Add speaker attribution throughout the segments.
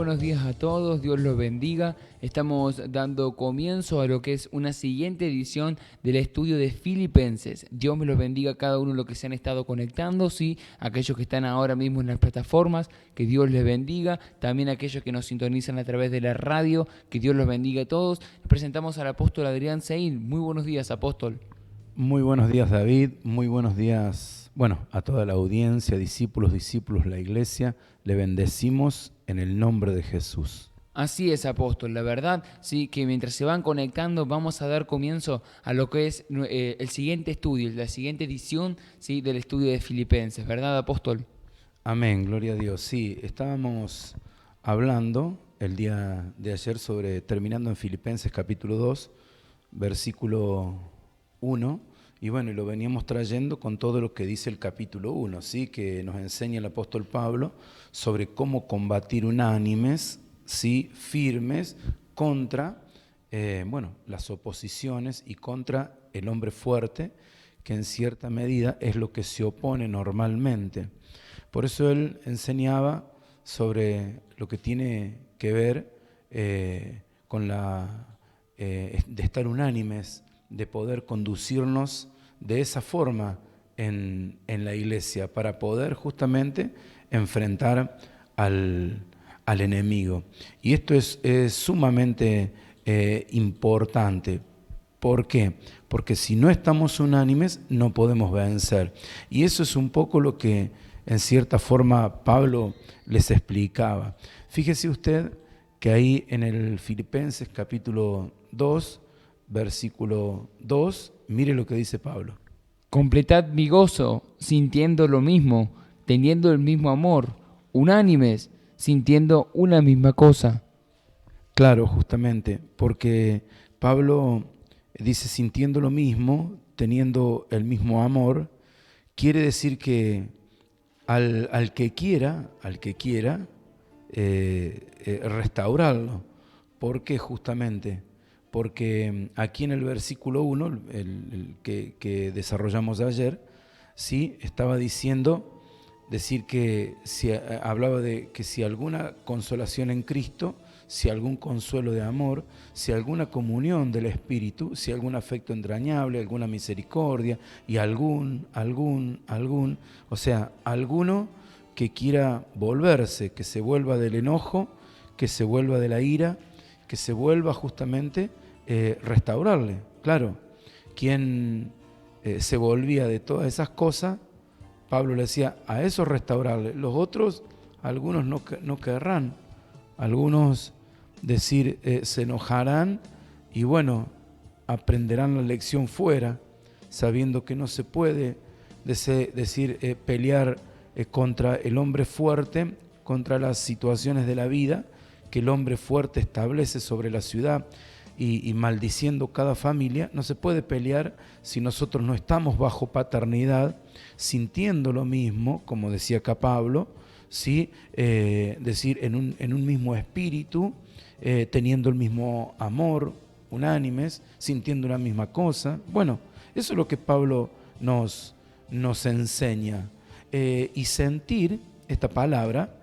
Speaker 1: buenos días a todos, Dios los bendiga. Estamos dando comienzo a lo que es una siguiente edición del estudio de Filipenses. Dios me los bendiga a cada uno de los que se han estado conectando, sí, aquellos que están ahora mismo en las plataformas, que Dios les bendiga. También aquellos que nos sintonizan a través de la radio, que Dios los bendiga a todos. Presentamos al apóstol Adrián Seil. Muy buenos días, apóstol.
Speaker 2: Muy buenos días, David. Muy buenos días, a toda la audiencia, discípulos, la iglesia. Le bendecimos en el nombre de Jesús.
Speaker 1: Así es, apóstol. La verdad, sí, que mientras se van conectando vamos a dar comienzo a lo que es el siguiente estudio, la siguiente edición, sí, del estudio de Filipenses. ¿Verdad, apóstol?
Speaker 2: Amén, gloria a Dios. Sí, estábamos hablando el día de ayer terminando en Filipenses capítulo 2, versículo 1, y lo veníamos trayendo con todo lo que dice el capítulo 1, ¿sí? Que nos enseña el apóstol Pablo sobre cómo combatir unánimes, ¿sí? Firmes contra las oposiciones y contra el hombre fuerte, que en cierta medida es lo que se opone normalmente. Por eso él enseñaba sobre lo que tiene que ver con de estar unánimes, de poder conducirnos de esa forma en la iglesia, para poder justamente enfrentar al enemigo. Y esto es sumamente importante. ¿Por qué? Porque si no estamos unánimes no podemos vencer. Y eso es un poco lo que en cierta forma Pablo les explicaba. Fíjese usted que ahí en el Filipenses capítulo 2, versículo 2, mire lo que dice Pablo.
Speaker 1: Completad mi gozo, sintiendo lo mismo, teniendo el mismo amor, unánimes, sintiendo una misma cosa.
Speaker 2: Claro, justamente, porque Pablo dice sintiendo lo mismo, teniendo el mismo amor, quiere decir que al que quiera restaurarlo. ¿Por qué justamente? Porque aquí en el versículo 1, el que desarrollamos ayer, ¿sí? Estaba decir que hablaba de que si alguna consolación en Cristo, si algún consuelo de amor, si alguna comunión del Espíritu, si algún afecto entrañable, alguna misericordia y alguno que quiera volverse, que se vuelva del enojo, que se vuelva de la ira, que se vuelva justamente restaurarle. Claro, quien se volvía de todas esas cosas, Pablo le decía, a eso restaurarle. Los otros, algunos no querrán, algunos se enojarán y aprenderán la lección fuera, sabiendo que no se puede pelear contra el hombre fuerte, contra las situaciones de la vida que el hombre fuerte establece sobre la ciudad y maldiciendo cada familia. No se puede pelear si nosotros no estamos bajo paternidad, sintiendo lo mismo, como decía acá Pablo, ¿sí? En un mismo espíritu, teniendo el mismo amor, unánimes, sintiendo una misma cosa. Eso es lo que Pablo nos enseña. Y sentir, esta palabra,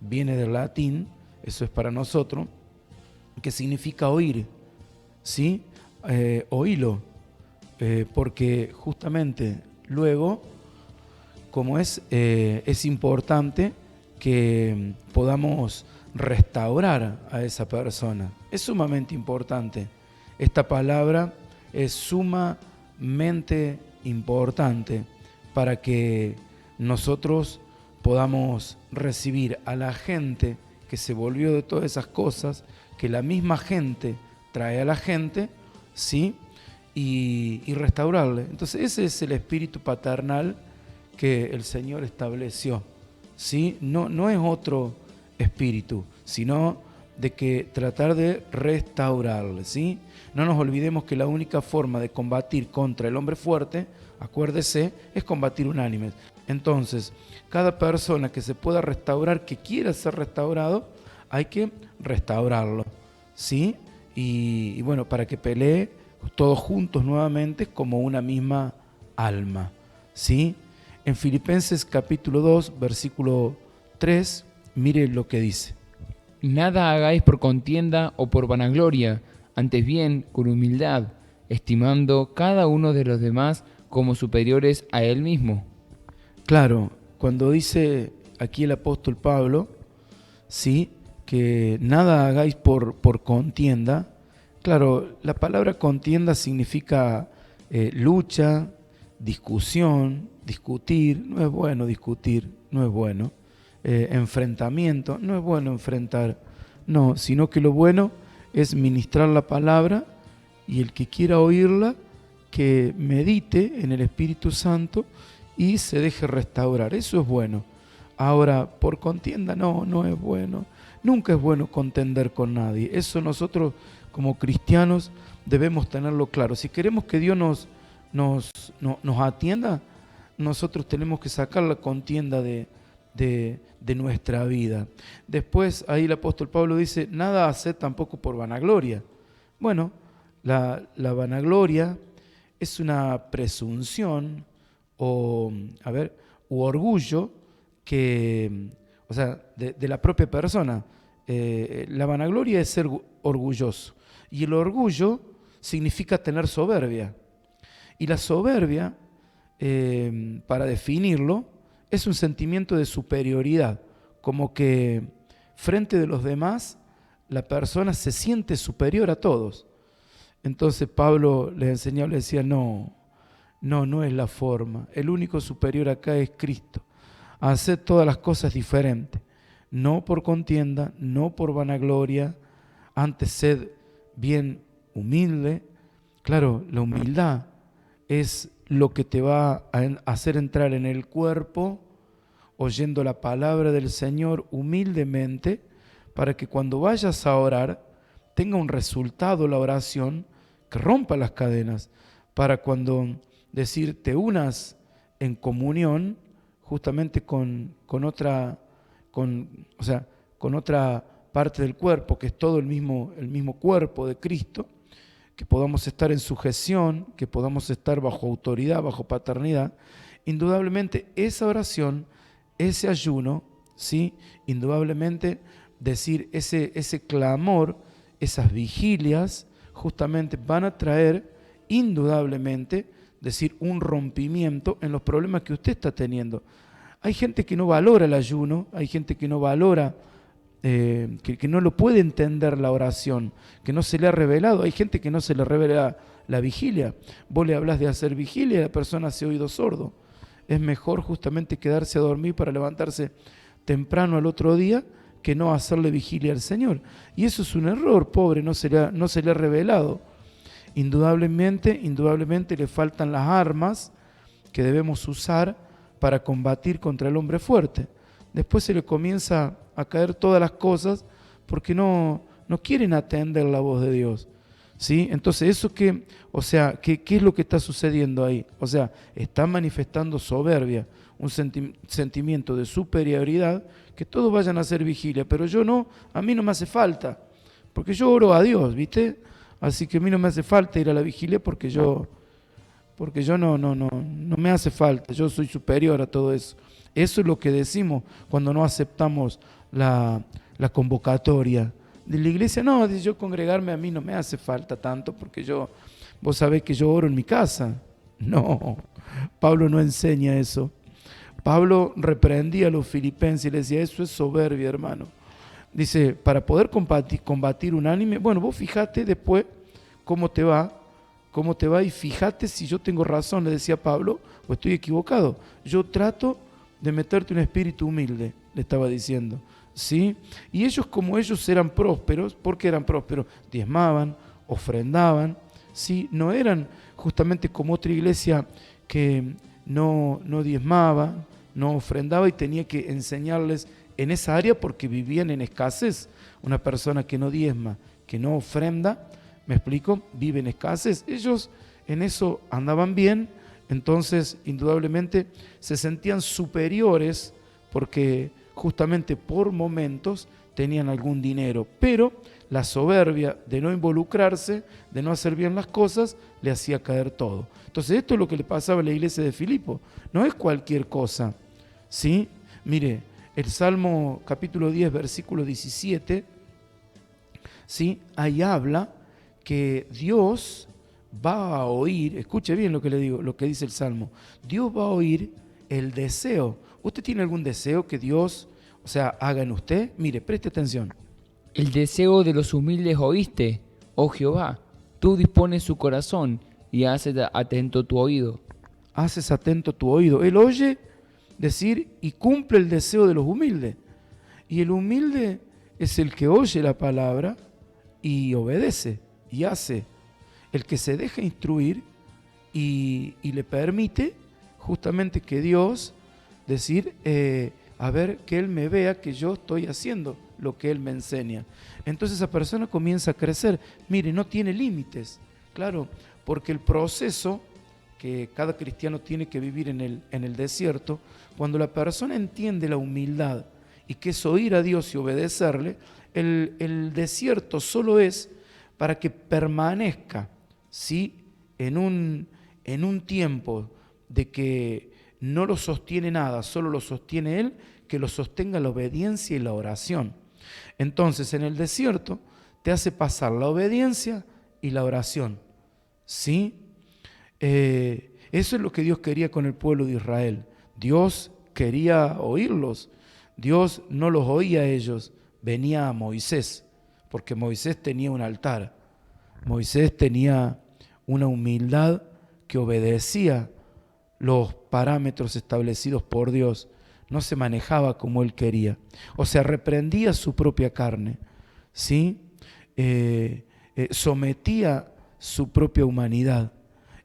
Speaker 2: viene del latín, eso es para nosotros, que significa oír, ¿sí? Oílo, porque justamente luego, como es importante que podamos restaurar a esa persona. Es sumamente importante. Esta palabra es sumamente importante para que nosotros podamos recibir a la gente que se volvió de todas esas cosas, que la misma gente trae a la gente, ¿sí? Y restaurarle. Entonces ese es el espíritu paternal que el Señor estableció, ¿sí? No es otro espíritu, sino de que tratar de restaurarle, ¿sí? No nos olvidemos que la única forma de combatir contra el hombre fuerte, acuérdese, es combatir unánimes. Entonces, cada persona que se pueda restaurar, que quiera ser restaurado, hay que restaurarlo, ¿sí? Y para que pelee todos juntos nuevamente como una misma alma, ¿sí? En Filipenses capítulo 2, versículo 3, mire lo que dice.
Speaker 1: nada hagáis por contienda o por vanagloria, antes bien con humildad, estimando cada uno de los demás como superiores a él mismo.
Speaker 2: Claro, cuando dice aquí el apóstol Pablo, sí, que nada hagáis por contienda, claro, la palabra contienda significa lucha, discusión, discutir, no es bueno discutir, no es bueno. Enfrentamiento, no es bueno enfrentar, no, sino que lo bueno es ministrar la palabra y el que quiera oírla, que medite en el Espíritu Santo y se deje restaurar, eso es bueno. Ahora, por contienda no es bueno, nunca es bueno contender con nadie, eso nosotros como cristianos debemos tenerlo claro. Si queremos que Dios nos atienda, nosotros tenemos que sacar la contienda de nuestra vida. Después ahí el apóstol Pablo dice, nada haced tampoco por vanagloria. Bueno, la vanagloria es una presunción u orgullo que, o sea, de la propia persona. La vanagloria es ser orgulloso y el orgullo significa tener soberbia. Y la soberbia, para definirlo, es un sentimiento de superioridad, como que frente de los demás la persona se siente superior a todos. Entonces Pablo les enseñaba, le decía, no es la forma, el único superior acá es Cristo. Haced todas las cosas diferentes, no por contienda, no por vanagloria, antes sed bien humilde. Claro, la humildad es lo que te va a hacer entrar en el cuerpo oyendo la palabra del Señor humildemente, para que cuando vayas a orar tenga un resultado la oración que rompa las cadenas, para cuando te unas en comunión justamente con otra parte del cuerpo, que es todo el mismo cuerpo de Cristo, que podamos estar en sujeción, que podamos estar bajo autoridad, bajo paternidad. Indudablemente esa oración, ese ayuno, ¿sí? Indudablemente decir ese clamor, esas vigilias, justamente van a traer indudablemente decir un rompimiento en los problemas que usted está teniendo. Hay gente que no valora el ayuno, hay gente que no valora, que no lo puede entender la oración, que no se le ha revelado. Hay gente que no se le revela la vigilia. Vos le hablas de hacer vigilia y la persona hace oído sordo. Es mejor justamente quedarse a dormir para levantarse temprano al otro día que no hacerle vigilia al Señor. Y eso es un error, pobre, no se le ha revelado. Indudablemente le faltan las armas que debemos usar para combatir contra el hombre fuerte. Después se le comienza a caer todas las cosas porque no quieren atender la voz de Dios, ¿sí? Entonces, eso ¿qué es lo que está sucediendo ahí? O sea, está manifestando soberbia, un sentimiento de superioridad, que todos vayan a hacer vigilia, pero yo no, a mí no me hace falta, porque yo oro a Dios, ¿viste? Así que a mí no me hace falta ir a la vigilia porque yo no me hace falta, yo soy superior a todo eso. Eso es lo que decimos cuando no aceptamos la convocatoria de la iglesia. No, yo congregarme a mí no me hace falta tanto porque vos sabés que yo oro en mi casa. No, Pablo no enseña eso. Pablo reprendía a los filipenses y les decía, eso es soberbia, hermano. Dice, para poder combatir unánime, bueno, vos fijate después cómo te va y fíjate si yo tengo razón, le decía Pablo, o estoy equivocado. Yo trato de meterte un espíritu humilde, le estaba diciendo, ¿sí? Y ellos, como ellos eran prósperos, ¿por qué eran prósperos? Diezmaban, ofrendaban, ¿sí? No eran justamente como otra iglesia que no diezmaba, no ofrendaba y tenía que enseñarles en esa área porque vivían en escasez. Una persona que no diezma, que no ofrenda, ¿me explico? Vive en escasez. Ellos en eso andaban bien, entonces indudablemente se sentían superiores porque justamente por momentos tenían algún dinero, pero la soberbia de no involucrarse, de no hacer bien las cosas, le hacía caer todo. Entonces esto es lo que le pasaba a la iglesia de Filipo, no es cualquier cosa, ¿sí? Mire, el Salmo capítulo 10, versículo 17, ¿sí? Ahí habla que Dios va a oír, escuche bien lo que le digo, lo que dice el Salmo, Dios va a oír el deseo. ¿Usted tiene algún deseo que Dios, o sea, haga en usted? Mire, preste atención.
Speaker 1: El deseo de los humildes oíste, oh Jehová. Tú dispones su corazón y haces atento tu oído.
Speaker 2: Haces atento tu oído. Él oye decir y cumple el deseo de los humildes. Y el humilde es el que oye la palabra y obedece y hace. El que se deja instruir y le permite justamente que Dios decir, a ver, que Él me vea que yo estoy haciendo lo que Él me enseña. Entonces esa persona comienza a crecer. Mire, no tiene límites. Claro, porque el proceso que cada cristiano tiene que vivir en el desierto, cuando la persona entiende la humildad y que es oír a Dios y obedecerle, el desierto solo es para que permanezca, ¿sí?, en un tiempo de que no lo sostiene nada, solo lo sostiene Él, que lo sostenga la obediencia y la oración. Entonces, en el desierto te hace pasar la obediencia y la oración, ¿sí? Eso es lo que Dios quería con el pueblo de Israel. Dios quería oírlos. Dios no los oía a ellos, venía a Moisés, porque Moisés tenía un altar. Moisés tenía una humildad que obedecía los parámetros establecidos por Dios. No se manejaba como él quería. O sea, reprendía su propia carne, ¿sí? Sometía su propia humanidad.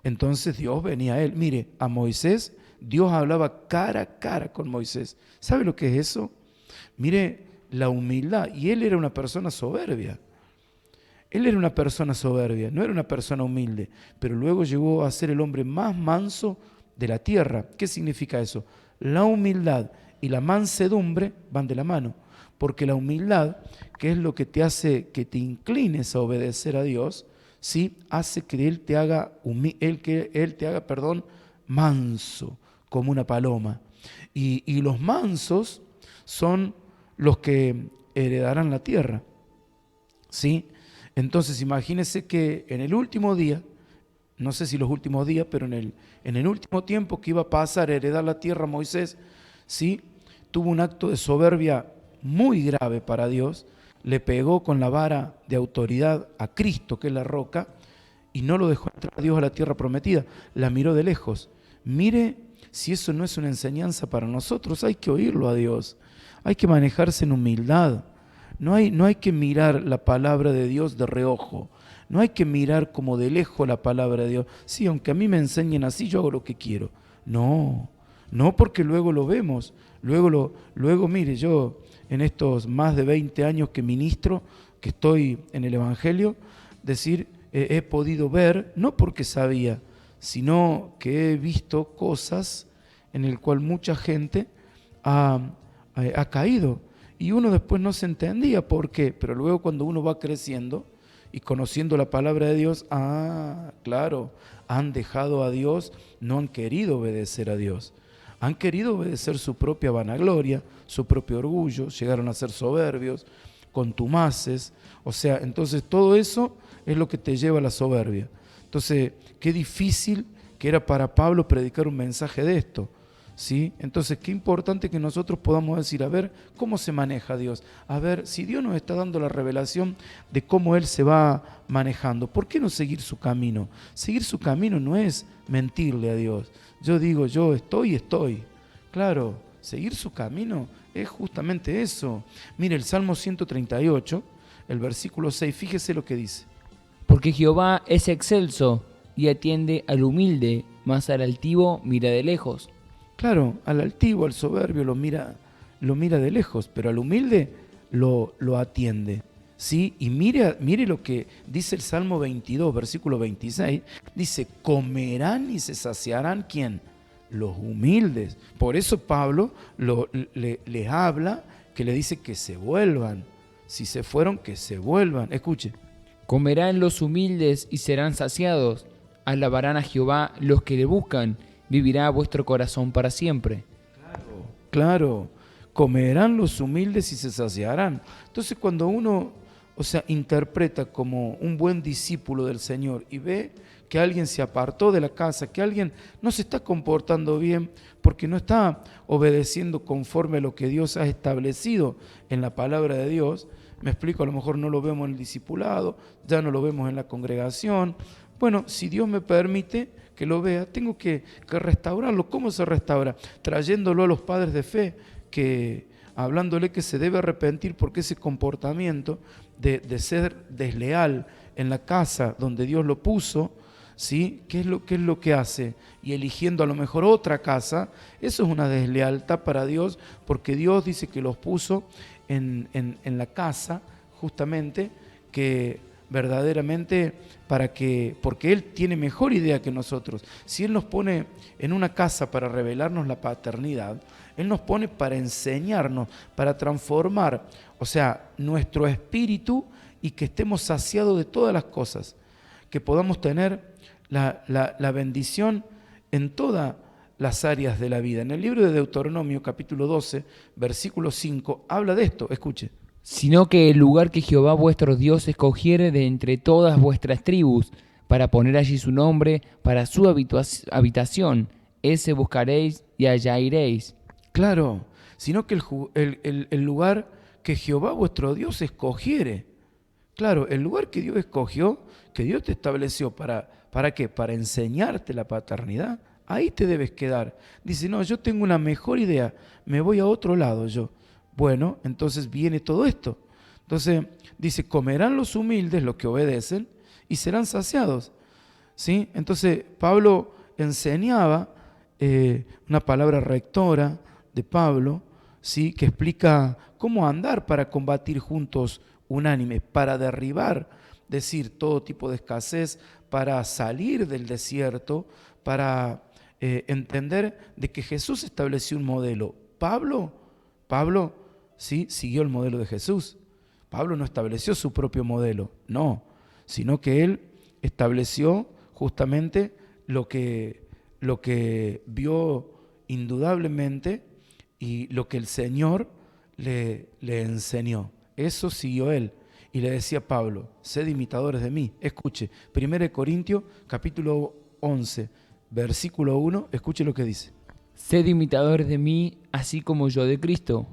Speaker 2: Entonces Dios venía a él. Mire, a Moisés, Dios hablaba cara a cara con Moisés. ¿Sabe lo que es eso? Mire, la humildad. Y él era una persona soberbia. Él era una persona soberbia, no era una persona humilde, pero luego llegó a ser el hombre más manso de la tierra. ¿Qué significa eso? La humildad y la mansedumbre van de la mano, porque la humildad, que es lo que te hace que te inclines a obedecer a Dios, ¿sí?, hace que Él te haga, manso, como una paloma. Y los mansos son los que heredarán la tierra, ¿sí? Entonces imagínese que en el último día, no sé si los últimos días, pero en el último tiempo que iba a pasar a heredar la tierra Moisés, ¿sí?, tuvo un acto de soberbia muy grave para Dios, le pegó con la vara de autoridad a Cristo, que es la roca, y no lo dejó entrar a Dios a la tierra prometida, la miró de lejos. Mire si eso no es una enseñanza para nosotros, hay que oírlo a Dios, hay que manejarse en humildad. No hay que mirar la palabra de Dios de reojo. No hay que mirar como de lejos la palabra de Dios. Sí, aunque a mí me enseñen así, yo hago lo que quiero. No porque luego lo vemos. Luego, mire, yo en estos más de 20 años que ministro, que estoy en el Evangelio, decir, he podido ver, no porque sabía, sino que he visto cosas en el cual mucha gente ha caído. Y uno después no se entendía por qué, pero luego cuando uno va creciendo y conociendo la palabra de Dios, claro, han dejado a Dios, no han querido obedecer a Dios. Han querido obedecer su propia vanagloria, su propio orgullo, llegaron a ser soberbios, contumaces. O sea, entonces todo eso es lo que te lleva a la soberbia. Entonces, qué difícil que era para Pablo predicar un mensaje de esto. ¿Sí? Entonces, qué importante que nosotros podamos decir, a ver, ¿cómo se maneja Dios? A ver, si Dios nos está dando la revelación de cómo Él se va manejando, ¿por qué no seguir su camino? Seguir su camino no es mentirle a Dios. Yo digo, yo estoy. Claro, seguir su camino es justamente eso. Mire, el Salmo 138, el versículo 6, fíjese lo que dice.
Speaker 1: Porque Jehová es excelso y atiende al humilde, mas al altivo mira de lejos.
Speaker 2: Claro, al altivo, al soberbio lo mira de lejos, pero al humilde lo atiende, ¿sí? Y mire lo que dice el Salmo 22, versículo 26, dice, comerán y se saciarán, ¿quién? Los humildes. Por eso Pablo les habla, que le dice que se vuelvan, si se fueron, que se vuelvan. Escuche.
Speaker 1: Comerán los humildes y serán saciados, alabarán a Jehová los que le buscan, vivirá vuestro corazón para siempre.
Speaker 2: Claro, comerán los humildes y se saciarán. Entonces cuando uno o sea, interpreta como un buen discípulo del Señor y ve que alguien se apartó de la casa, que alguien no se está comportando bien porque no está obedeciendo conforme a lo que Dios ha establecido en la palabra de Dios. Me explico, a lo mejor no lo vemos en el discipulado, ya no lo vemos en la congregación. Bueno, si Dios me permite que lo vea, tengo que restaurarlo. ¿Cómo se restaura? Trayéndolo a los padres de fe, hablándole que se debe arrepentir porque ese comportamiento de ser desleal en la casa donde Dios lo puso, ¿sí? ¿Qué es lo que hace? Y eligiendo a lo mejor otra casa, eso es una deslealtad para Dios, porque Dios dice que los puso en la casa, justamente, que verdaderamente porque Él tiene mejor idea que nosotros. Si Él nos pone en una casa para revelarnos la paternidad, Él nos pone para enseñarnos, para transformar, o sea, nuestro espíritu y que estemos saciados de todas las cosas, que podamos tener la bendición en todas las áreas de la vida. En el libro de Deuteronomio, capítulo 12, versículo 5, habla de esto, escuche.
Speaker 1: Sino que el lugar que Jehová vuestro Dios escogiere de entre todas vuestras tribus, para poner allí su nombre, para su habitación, ese buscaréis y allá iréis.
Speaker 2: Claro, sino que el lugar que Jehová vuestro Dios escogiere. Claro, el lugar que Dios escogió, que Dios te estableció, ¿para qué? Para enseñarte la paternidad. Ahí te debes quedar. Dice, no, yo tengo una mejor idea, me voy a otro lado yo. Bueno, entonces viene todo esto. Entonces dice, comerán los humildes, los que obedecen, y serán saciados. ¿Sí? Entonces Pablo enseñaba una palabra rectora de Pablo, ¿sí? Que explica cómo andar para combatir juntos unánimes, para derribar, decir, todo tipo de escasez, para salir del desierto, para entender de que Jesús estableció un modelo. Pablo, sí, siguió el modelo de Jesús. Pablo no estableció su propio modelo, no, sino que él estableció justamente lo que vio indudablemente y lo que el Señor le enseñó. Eso siguió él. Y le decía a Pablo, sed imitadores de mí. Escuche, 1 Corintios capítulo 11, versículo 1, escuche lo que dice.
Speaker 1: Sed imitadores de mí, así como yo de Cristo.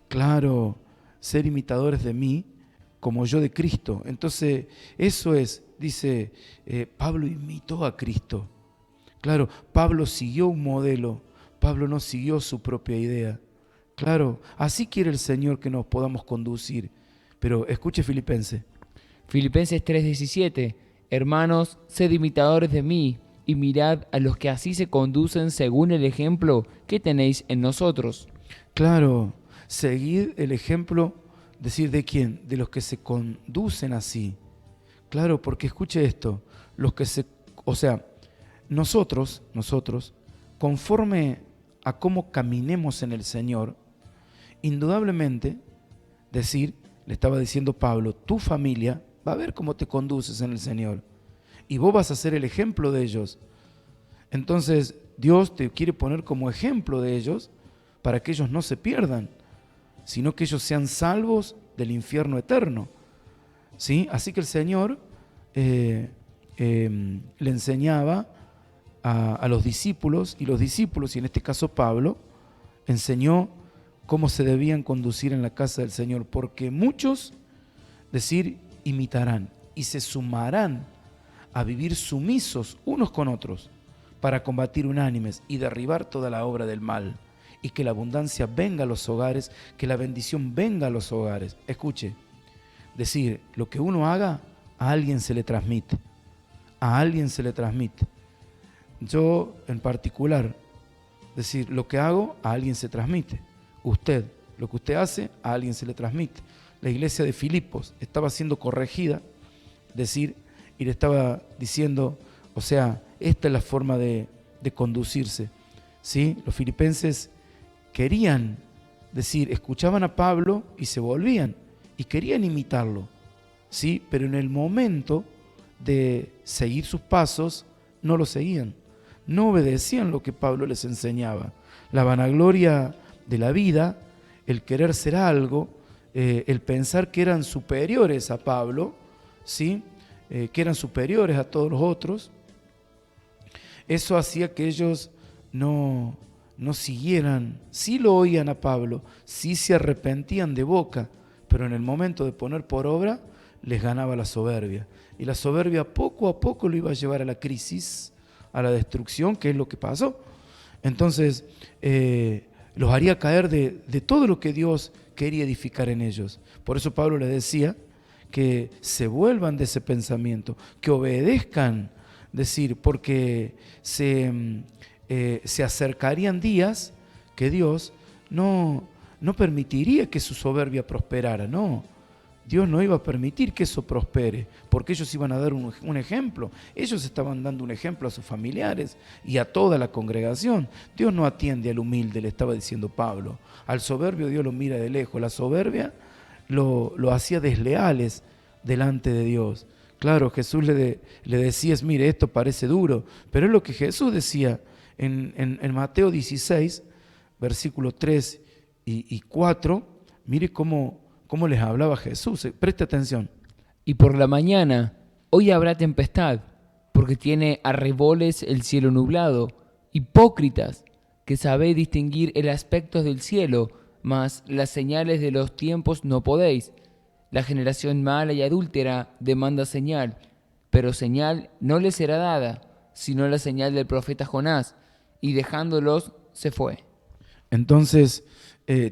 Speaker 2: Claro, ser imitadores de mí, como yo de Cristo. Entonces, eso es, dice, Pablo imitó a Cristo. Claro, Pablo siguió un modelo, Pablo no siguió su propia idea. Claro, así quiere el Señor que nos podamos conducir. Pero escuche Filipenses.
Speaker 1: Filipenses 3:17. Hermanos, sed imitadores de mí, y mirad a los que así se conducen según el ejemplo que tenéis en nosotros.
Speaker 2: Claro, seguid el ejemplo, decir, ¿de quién? De los que se conducen así. Claro, porque escuche esto, nosotros, conforme a cómo caminemos en el Señor, indudablemente, le estaba diciendo Pablo, tu familia va a ver cómo te conduces en el Señor y vos vas a ser el ejemplo de ellos. Entonces Dios te quiere poner como ejemplo de ellos para que ellos no se pierdan, sino que ellos sean salvos del infierno eterno. ¿Sí? Así que el Señor le enseñaba a los discípulos, y los discípulos, y en este caso Pablo, enseñó cómo se debían conducir en la casa del Señor, porque muchos, imitarán y se sumarán a vivir sumisos unos con otros para combatir unánimes y derribar toda la obra del mal, y que la abundancia venga a los hogares, que la bendición venga a los hogares. Escuche, lo que uno haga, a alguien se le transmite, a alguien se le transmite. Yo en particular, lo que hago, a alguien se transmite. Usted, lo que usted hace, a alguien se le transmite. La iglesia de Filipos estaba siendo corregida, y le estaba diciendo, esta es la forma de conducirse. ¿Sí? Los filipenses querían escuchaban a Pablo y se volvían, y querían imitarlo, ¿sí? Pero en el momento de seguir sus pasos, no lo seguían, no obedecían lo que Pablo les enseñaba. La vanagloria de la vida, el querer ser algo, el pensar que eran superiores a Pablo, ¿sí? Que eran superiores a todos los otros, eso hacía que ellos no siguieran, sí lo oían a Pablo, sí se arrepentían de boca, pero en el momento de poner por obra les ganaba la soberbia. Y la soberbia poco a poco lo iba a llevar a la crisis, a la destrucción, que es lo que pasó. Entonces, los haría caer de todo lo que Dios quería edificar en ellos. Por eso Pablo les decía que se vuelvan de ese pensamiento, que obedezcan, decir, porque se acercarían días que Dios no permitiría que su soberbia prosperara, no. Dios no iba a permitir que eso prospere, porque ellos iban a dar un ejemplo. Ellos estaban dando un ejemplo a sus familiares y a toda la congregación. Dios no atiende al humilde, le estaba diciendo Pablo. Al soberbio Dios lo mira de lejos. La soberbia lo hacía desleales delante de Dios. Claro, Jesús le decía, mire, esto parece duro, pero es lo que Jesús decía en Mateo 16, versículos 3 y 4. Mire cómo les hablaba Jesús. Preste atención.
Speaker 1: Y por la mañana, hoy habrá tempestad, porque tiene arreboles el cielo nublado. Hipócritas, que sabéis distinguir el aspecto del cielo, mas las señales de los tiempos no podéis. La generación mala y adúltera demanda señal, pero señal no le será dada, sino la señal del profeta Jonás, y dejándolos se fue.
Speaker 2: Entonces,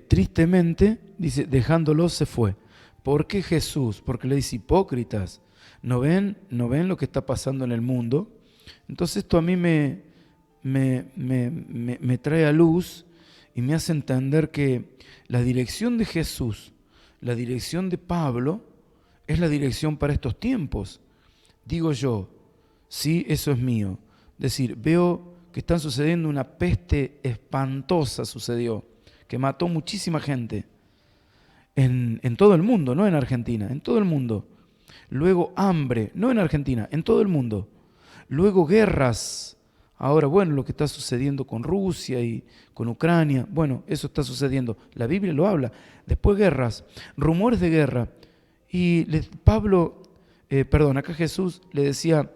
Speaker 2: tristemente, dice, dejándolos se fue. ¿Por qué Jesús? Porque le dice, hipócritas, ¿no ven lo que está pasando en el mundo? Entonces esto a mí me trae a luz y me hace entender que la dirección de Jesús, la dirección de Pablo, es la dirección para estos tiempos. Digo yo, sí, eso es mío. Es decir, veo que están sucediendo una peste espantosa, sucedió, que mató muchísima gente en todo el mundo, no en Argentina, en todo el mundo. Luego hambre, no en Argentina, en todo el mundo. Luego guerras. Ahora, bueno, lo que está sucediendo con Rusia y con Ucrania, bueno, eso está sucediendo. La Biblia lo habla. Después guerras, rumores de guerra. Y acá Jesús le decía,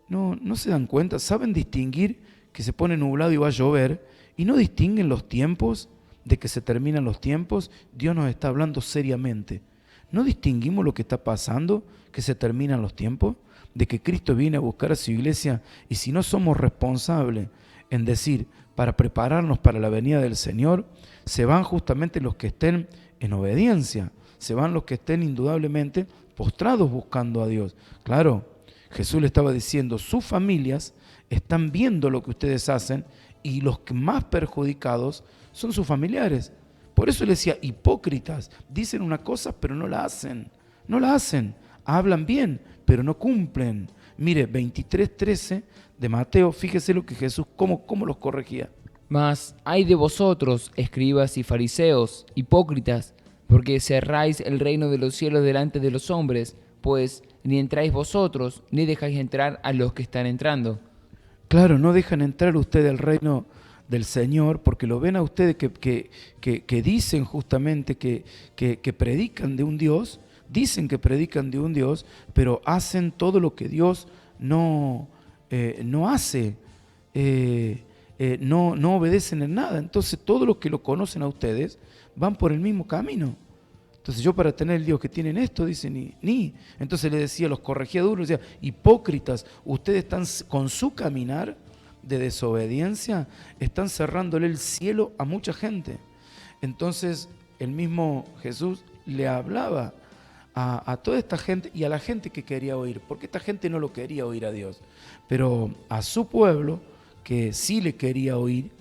Speaker 2: no se dan cuenta, saben distinguir que se pone nublado y va a llover, y no distinguen los tiempos de que se terminan los tiempos. Dios nos está hablando seriamente. ¿No distinguimos lo que está pasando, que se terminan los tiempos? De que Cristo viene a buscar a su iglesia, y si no somos responsables en decir, para prepararnos para la venida del Señor, se van justamente los que estén en obediencia, se van los que estén indudablemente postrados buscando a Dios. Claro, Jesús le estaba diciendo, sus familias están viendo lo que ustedes hacen, y los que más perjudicados son sus familiares. Por eso le decía, hipócritas, dicen una cosa pero no la hacen, hablan bien pero no cumplen. Mire, 23:13 de Mateo, fíjese lo que Jesús, cómo los corregía.
Speaker 1: Mas hay de vosotros, escribas y fariseos, hipócritas, porque cerráis el reino de los cielos delante de los hombres, pues ni entráis vosotros, ni dejáis entrar a los que están entrando.
Speaker 2: Claro, no dejan entrar ustedes al reino del Señor, porque lo ven a ustedes que dicen justamente que predican de un Dios, dicen que predican de un Dios, pero hacen todo lo que Dios no hace, no obedecen en nada. Entonces todos los que lo conocen a ustedes van por el mismo camino. Entonces yo, para tener el Dios que tienen esto, dicen ni. Entonces le decía, los corregía duro, decía, hipócritas, ustedes están con su caminar de desobediencia, están cerrándole el cielo a mucha gente. Entonces el mismo Jesús le hablaba a toda esta gente y a la gente que quería oír, porque esta gente no lo quería oír a Dios, pero a su pueblo, que sí le quería oír,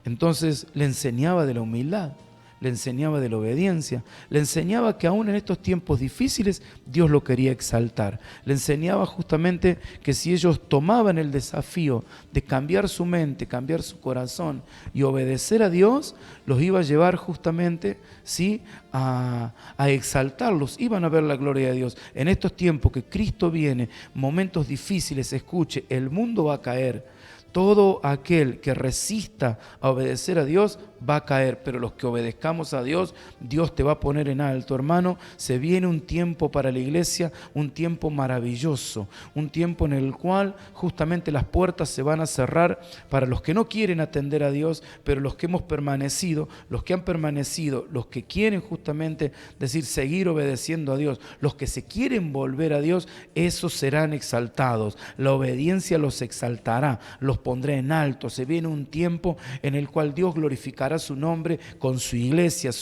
Speaker 2: entonces le enseñaba de la humildad, le enseñaba de la obediencia, le enseñaba que aún en estos tiempos difíciles Dios lo quería exaltar, le enseñaba justamente que si ellos tomaban el desafío de cambiar su mente, cambiar su corazón y obedecer a Dios, los iba a llevar justamente, ¿sí?, a exaltarlos, iban a ver la gloria de Dios. En estos tiempos que Cristo viene, momentos difíciles, escuche, el mundo va a caer. todo aquel que resista a obedecer a Dios va a caer, pero los que obedezcamos a Dios, Dios te va a poner en alto, hermano. Se viene un tiempo para la iglesia, un tiempo maravilloso, un tiempo en el cual justamente las puertas se van a cerrar para los que no quieren atender a Dios, pero los que hemos permanecido, los que han permanecido, los que quieren justamente decir seguir obedeciendo a Dios, los que se quieren volver a Dios, esos serán exaltados. La obediencia los exaltará, los pondré en alto. Se viene un tiempo en el cual Dios glorificará su nombre con su iglesia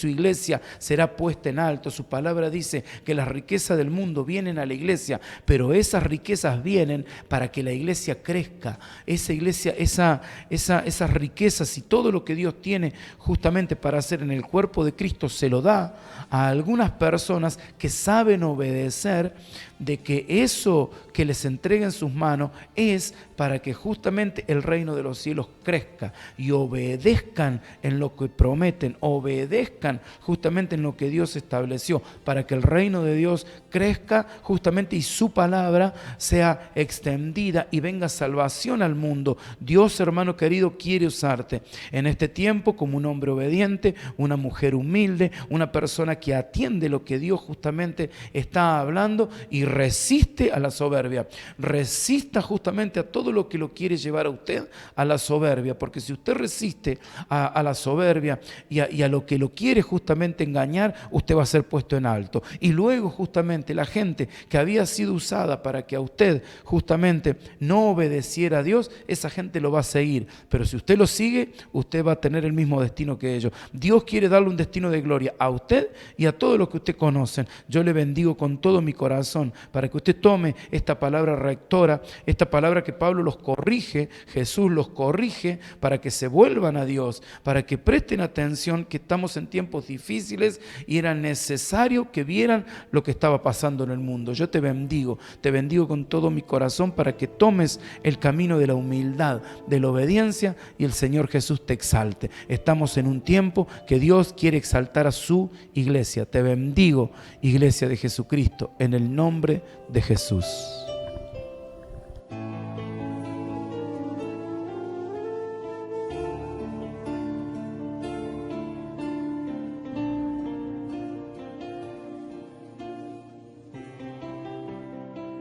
Speaker 2: será puesta en alto. Su palabra dice que las riquezas del mundo vienen a la iglesia, pero esas riquezas vienen para que la iglesia crezca. Esa iglesia, esas riquezas y todo lo que Dios tiene justamente para hacer en el cuerpo de Cristo se lo da a algunas personas que saben obedecer, de que eso que les entrega en sus manos es para que justamente el reino de los cielos crezca y obedezcan en lo que prometen, obedezcan justamente en lo que Dios estableció, para que el reino de Dios crezca justamente y su palabra sea extendida y venga salvación al mundo. Dios, hermano querido, quiere usarte en este tiempo como un hombre obediente, una mujer humilde, una persona que atiende lo que Dios justamente está hablando y resiste a la soberbia. Resista justamente a todo lo que lo quiere llevar a usted a la soberbia, porque si usted resiste a la soberbia y a lo que lo quiere justamente engañar, usted va a ser puesto en alto. Y luego justamente la gente que había sido usada para que a usted justamente no obedeciera a Dios, esa gente lo va a seguir. Pero si usted lo sigue, usted va a tener el mismo destino que ellos. Dios quiere darle un destino de gloria a usted y a todos los que usted conocen. Yo le bendigo con todo mi corazón para que usted tome esta palabra rectora, esta palabra que Pablo los corrige, Jesús los corrige para que se vuelvan a Dios, para que presten atención que estamos en tiempos difíciles y era necesario que vieran lo que estaba pasando en el mundo. Yo te bendigo con todo mi corazón para que tomes el camino de la humildad, de la obediencia y el Señor Jesús te exalte. Estamos en un tiempo que Dios quiere exaltar a su iglesia. Te bendigo, iglesia de Jesucristo, en el nombre de Jesús.